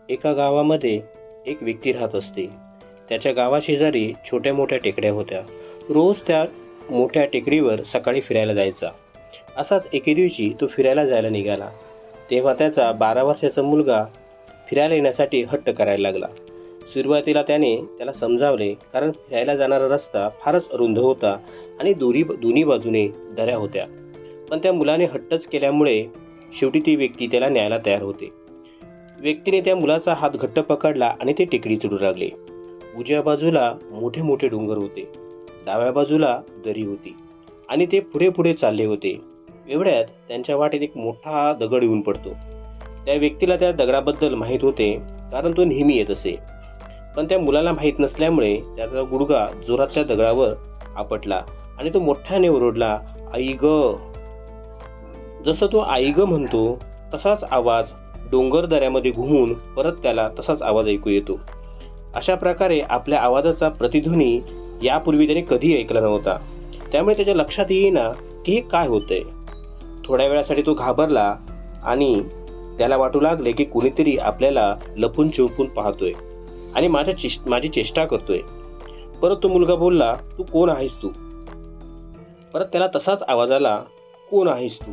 एका गावामध्ये एक व्यक्ती राहत असते. त्याच्या गावाशेजारी छोट्या मोठ्या टेकड्या होत्या. रोज त्या मोठ्या टेकडीवर सकाळी फिरायला जायचा. असाच एके दिवशी तो फिरायला जायला निघाला. तेव्हा त्याचा 12 वर्षाचा मुलगा फिरायला येण्यासाठी हट्ट करायला लागला. सुरुवातीला त्याला समजावले, कारण फिरायला जाणारा रस्ता फारच रुंद होता आणि दोन्ही बाजूने दऱ्या होत्या. पण त्या मुलाने हट्टच केल्यामुळे शेवटी ती व्यक्ती त्याला न्यायला तयार होते. व्यक्तीने त्या मुलाचा हात घट्ट पकडला आणि ते टेकडी चढू लागले. उजव्या बाजूला मोठे मोठे डोंगर होते, डाव्या बाजूला दरी होती आणि ते पुढे पुढे चालले होते. एवढ्यात त्यांच्या वाटेत एक मोठा दगड येऊन पडतो. त्या व्यक्तीला त्या दगडाबद्दल माहीत होते, कारण तो नेहमी येत असे. पण त्या मुलाला माहीत नसल्यामुळे त्याचा गुडघा जोरात त्या दगडावर आपटला आणि तो मोठ्याने ओरडला, "आई ग!" जसं तो आई ग म्हणतो तसाच आवाज डोंगर दऱ्यामध्ये घुमून परत त्याला तसाच आवाज ऐकू येतो. अशा प्रकारे आपल्या आवाजाचा प्रतिध्वनी यापूर्वी त्याने कधी ऐकला नव्हता. त्यामुळे त्याच्या लक्षात येईना की हे काय होतंय. थोड्या वेळासाठी तो घाबरला आणि त्याला वाटू लागले की कुणीतरी आपल्याला लपून छुपून पाहतोय आणि माझी चेष्टा करतोय. परत तो मुलगा बोलला, "तू कोण आहेस तू?" परत त्याला तसाच आवाज आला, "कोण आहेस तू?"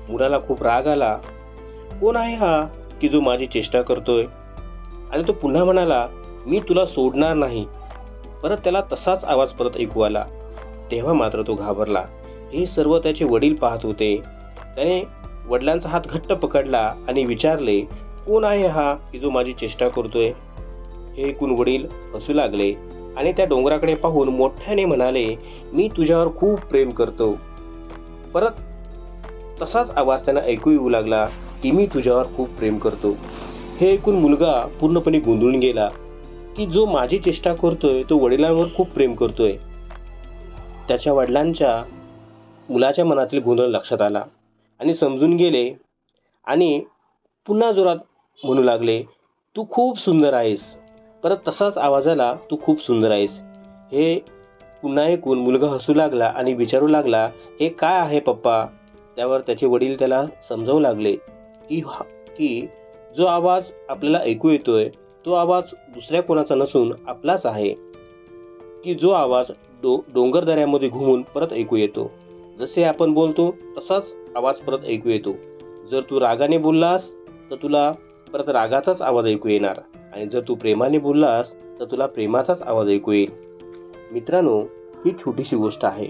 मुलाला खूप राग आला. कोण आहे हा की जो माझी चेष्टा करतोय? आणि तो पुन्हा म्हणाला, "मी तुला सोडणार नाही." परत त्याला तसाच आवाज परत ऐकू आला. तेव्हा मात्र तो घाबरला. हे सर्व त्याचे वडील पाहत होते. त्याने वडिलांचा हात घट्ट पकडला आणि विचारले, "कोण आहे हा की जो माझी चेष्टा करतोय?" हे ऐकून वडील हसू लागले आणि त्या डोंगराकडे पाहून मोठ्याने म्हणाले, "मी तुझ्यावर खूप प्रेम करतो." परत तसाच आवाज त्यांना ऐकू येऊ लागला की "मी तुझ्यावर खूप प्रेम करतो." हे ऐकून मुलगा पूर्णपणे गोंधळून गेला की जो माझी चेष्टा करतोय तो वडिलांवर खूप प्रेम करतोय. त्याच्या वडिलांच्या मुलाच्या मनातील गोंधळ लक्षात आला आणि समजून गेले आणि पुन्हा जोरात म्हणू लागले, "तू खूप सुंदर आहेस." परत तसाच आवाज आला, "तू खूप सुंदर आहेस." हे पुन्हा ऐकून मुलगा हसू लागला आणि विचारू लागला, "हे काय आहे पप्पा?" त्यावर त्याचे वडील त्याला समजावू लागले की जो आवाज आपल्याला ऐकू येतोय तो आवाज दुसऱ्या कोणाचा नसून आपलाच आहे, की जो आवाज डोंगर दऱ्यामध्ये घुमून परत ऐकू येतो. जसे आपण बोलतो तसाच आवाज परत ऐकू येतो. जर तू रागाने बोललास तर तुला परत रागाचाच आवाज ऐकू येणार आणि जर तू प्रेमाने बोललास तर तुला प्रेमाचाच आवाज ऐकू येईल. मित्रांनो, ही छोटीशी गोष्ट आहे.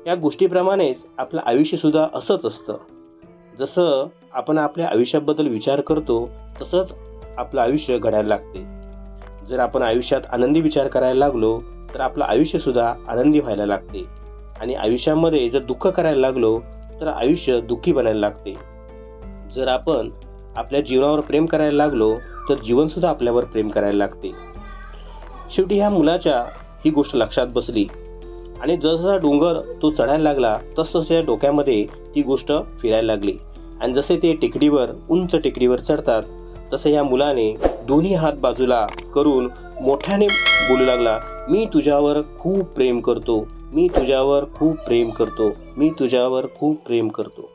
या गोष्टीप्रमाणेच आपलं आयुष्य सुद्धा असंच असतं. जसं आपण आपल्या आयुष्याबद्दल विचार करतो तसंच आपलं आयुष्य घडायला लागते. जर आपण आयुष्यात आनंदी विचार करायला लागलो तर आपलं आयुष्य सुद्धा आनंदी व्हायला लागते आणि आयुष्यामध्ये जर दुःख करायला लागलो तर आयुष्य दुःखी बनायला लागते. जर आपण आपल्या जीवनावर प्रेम करायला लागलो तर जीवन सुद्धा आपल्यावर प्रेम करायला लागते. शेवटी ह्या मुलाच्या ही गोष्ट लक्षात बसली आणि जसा डोंगर तो चढायला लागला तसतशा डोक्यामध्ये ती गोष्ट फिरायला लागली आणि जसे ते उंच टेकडीवर चढतात तसं या मुलाने दोन्ही हात बाजूला करून मोठ्याने बोलू लागला, "मी तुझ्यावर खूप प्रेम करतो. मी तुझ्यावर खूप प्रेम करतो. मी तुझ्यावर खूप प्रेम करतो."